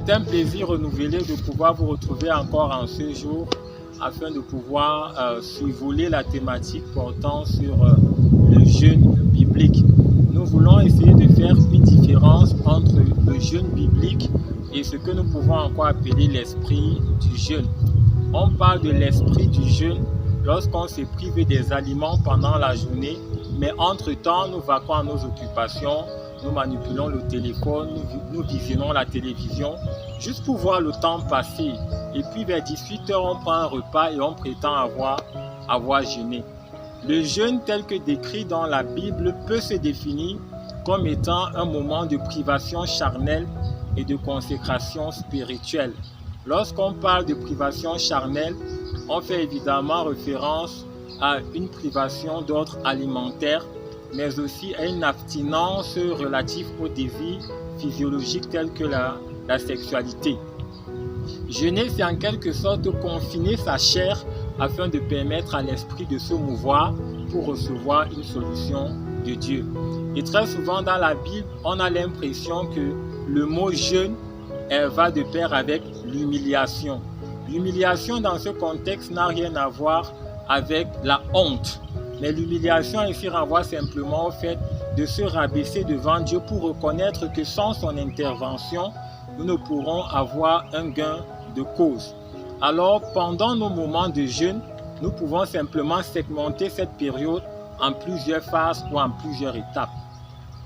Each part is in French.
C'est un plaisir renouvelé de pouvoir vous retrouver encore en ce jour afin de pouvoir survoler la thématique portant sur le jeûne biblique. Nous voulons essayer de faire une différence entre le jeûne biblique et ce que nous pouvons encore appeler l'esprit du jeûne. On parle de l'esprit du jeûne lorsqu'on se prive des aliments pendant la journée, mais entre-temps, nous vaquons à nos occupations, nous manipulons le téléphone, nous visionnons la télévision, juste pour voir le temps passer. Et puis vers 18h, on prend un repas et on prétend avoir jeûné. Le jeûne tel que décrit dans la Bible peut se définir comme étant un moment de privation charnelle et de consécration spirituelle. Lorsqu'on parle de privation charnelle, on fait évidemment référence à une privation d'ordre alimentaire, mais aussi à une abstinence relative aux désirs physiologiques tels que la sexualité. Jeûner, c'est en quelque sorte confiner sa chair afin de permettre à l'esprit de se mouvoir pour recevoir une solution de Dieu. Et très souvent dans la Bible, on a l'impression que le mot jeûne va de pair avec l'humiliation. L'humiliation dans ce contexte n'a rien à voir avec la honte. Mais l'humiliation ici renvoie simplement au fait de se rabaisser devant Dieu pour reconnaître que sans son intervention, nous ne pourrons avoir un gain de cause. Alors, pendant nos moments de jeûne, nous pouvons simplement segmenter cette période en plusieurs phases ou en plusieurs étapes.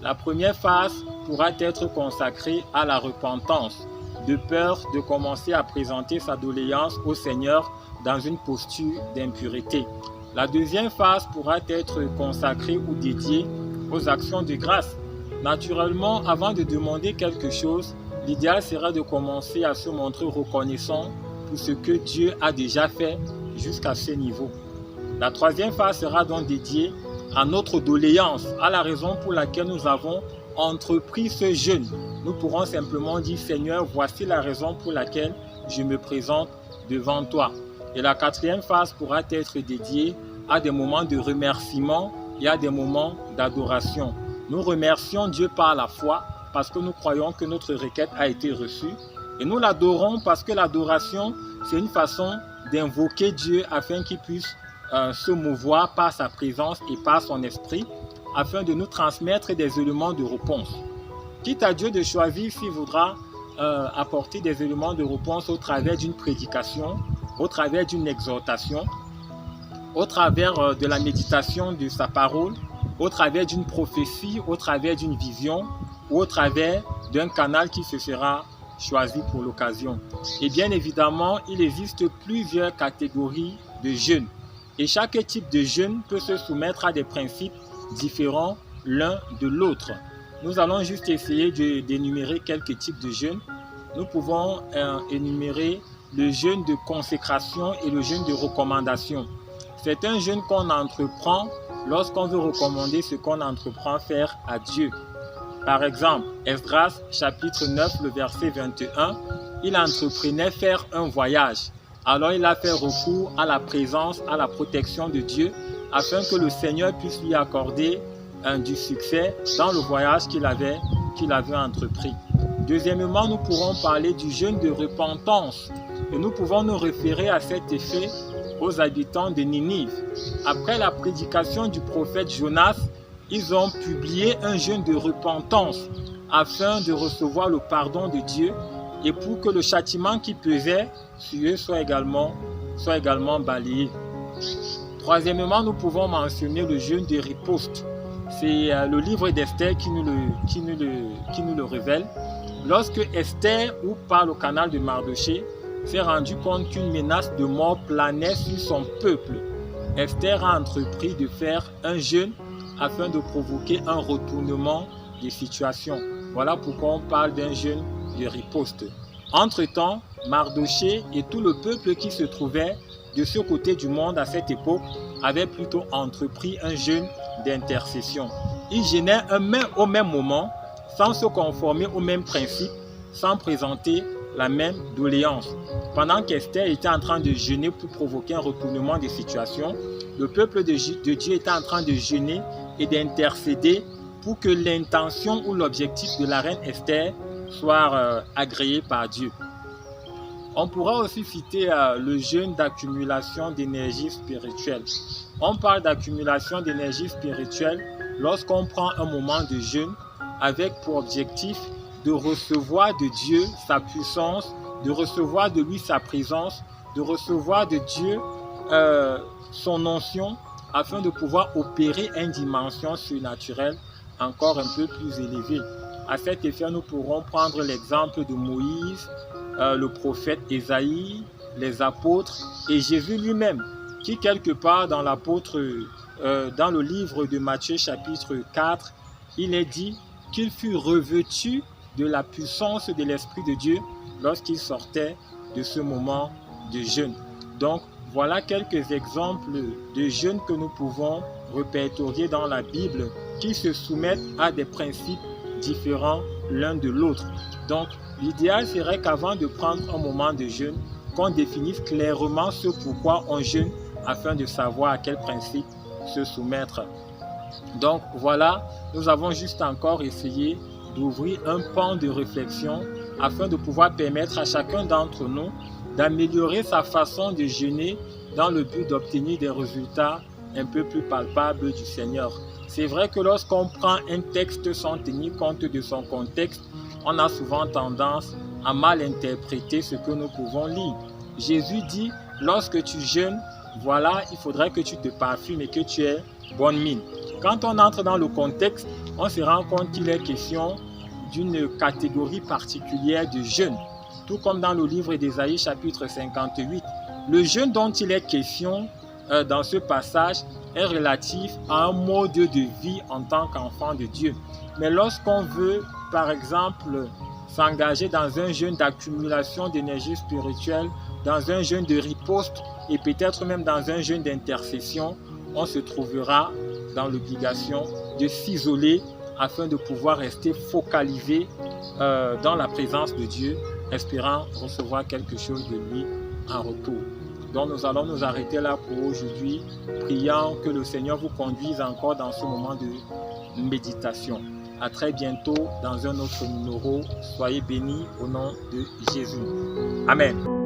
La première phase pourra être consacrée à la repentance, de peur de commencer à présenter sa doléance au Seigneur dans une posture d'impureté. La deuxième phase pourra être consacrée ou dédiée aux actions de grâce. Naturellement, avant de demander quelque chose, l'idéal sera de commencer à se montrer reconnaissant pour ce que Dieu a déjà fait jusqu'à ce niveau. La troisième phase sera donc dédiée à notre doléance, à la raison pour laquelle nous avons entrepris ce jeûne. Nous pourrons simplement dire: Seigneur, voici la raison pour laquelle je me présente devant toi. Et la quatrième phase pourra être dédiée à des moments de remerciement et à des moments d'adoration. Nous remercions Dieu par la foi parce que nous croyons que notre requête a été reçue. Et nous l'adorons parce que l'adoration, c'est une façon d'invoquer Dieu afin qu'il puisse se mouvoir par sa présence et par son esprit, afin de nous transmettre des éléments de réponse. Quitte à Dieu de choisir s'il voudra apporter des éléments de réponse au travers d'une prédication, au travers d'une exhortation, au travers de la méditation de sa parole, au travers d'une prophétie, au travers d'une vision, ou au travers d'un canal qui se sera choisi pour l'occasion. Et bien évidemment, il existe plusieurs catégories de jeûnes. Et chaque type de jeûne peut se soumettre à des principes différents l'un de l'autre. Nous allons juste essayer d'énumérer quelques types de jeûnes. Nous pouvons énumérer le jeûne de consécration et le jeûne de recommandation. C'est un jeûne qu'on entreprend lorsqu'on veut recommander ce qu'on entreprend faire à Dieu. Par exemple, Esdras, chapitre 9, le verset 21, il entreprenait faire un voyage. Alors il a fait recours à la présence, à la protection de Dieu, afin que le Seigneur puisse lui accorder du succès dans le voyage qu'il avait entrepris. Deuxièmement, nous pourrons parler du jeûne de repentance. Et nous pouvons nous référer à cet effet aux habitants de Ninive. Après la prédication du prophète Jonas, ils ont publié un jeûne de repentance afin de recevoir le pardon de Dieu et pour que le châtiment qui pesait sur eux soit également balayé. Troisièmement, nous pouvons mentionner le jeûne de riposte. C'est le livre d'Esther qui nous le révèle. Lorsque Esther, ou par le canal de Mardochée, s'est rendu compte qu'une menace de mort planait sur son peuple, Esther a entrepris de faire un jeûne afin de provoquer un retournement des situations. Voilà pourquoi on parle d'un jeûne de riposte. Entre-temps, Mardochée et tout le peuple qui se trouvait de ce côté du monde à cette époque avaient plutôt entrepris un jeûne d'intercession. Ils jeûnaient au même moment, sans se conformer au même principe, sans présenter la même doléance. Pendant qu'Esther était en train de jeûner pour provoquer un retournement des situations, le peuple de Dieu était en train de jeûner et d'intercéder pour que l'intention ou l'objectif de la reine Esther soit agréé par Dieu. On pourra aussi citer le jeûne d'accumulation d'énergie spirituelle. On parle d'accumulation d'énergie spirituelle lorsqu'on prend un moment de jeûne avec pour objectif de recevoir de Dieu sa puissance, de recevoir de lui sa présence, de recevoir de Dieu son onction, afin de pouvoir opérer une dimension surnaturelle encore un peu plus élevée. À cet effet, nous pourrons prendre l'exemple de Moïse, le prophète Ésaïe, les apôtres et Jésus lui-même, qui quelque part dans dans le livre de Matthieu chapitre 4, il est dit qu'il fut revêtu de la puissance de l'Esprit de Dieu lorsqu'il sortait de ce moment de jeûne. Donc, voilà quelques exemples de jeûnes que nous pouvons répertorier dans la Bible qui se soumettent à des principes différents l'un de l'autre. Donc, l'idéal serait qu'avant de prendre un moment de jeûne, qu'on définisse clairement ce pourquoi on jeûne afin de savoir à quel principe se soumettre. Donc, voilà, nous avons juste encore essayé d'ouvrir un pan de réflexion afin de pouvoir permettre à chacun d'entre nous d'améliorer sa façon de jeûner dans le but d'obtenir des résultats un peu plus palpables du Seigneur. C'est vrai que lorsqu'on prend un texte sans tenir compte de son contexte, on a souvent tendance à mal interpréter ce que nous pouvons lire. Jésus dit, lorsque tu jeûnes, voilà, il faudrait que tu te parfumes et que tu aies bonne mine. Quand on entre dans le contexte, on se rend compte qu'il est question d'une catégorie particulière de jeûne. Tout comme dans le livre d'Ésaïe chapitre 58. Le jeûne dont il est question dans ce passage est relatif à un mode de vie en tant qu'enfant de Dieu. Mais lorsqu'on veut, par exemple, s'engager dans un jeûne d'accumulation d'énergie spirituelle, dans un jeûne de riposte et peut-être même dans un jeûne d'intercession, on se trouvera dans l'obligation de s'isoler afin de pouvoir rester focalisé dans la présence de Dieu, espérant recevoir quelque chose de lui en retour. Donc nous allons nous arrêter là pour aujourd'hui, priant que le Seigneur vous conduise encore dans ce moment de méditation. À très bientôt dans un autre numéro. Soyez bénis au nom de Jésus. Amen.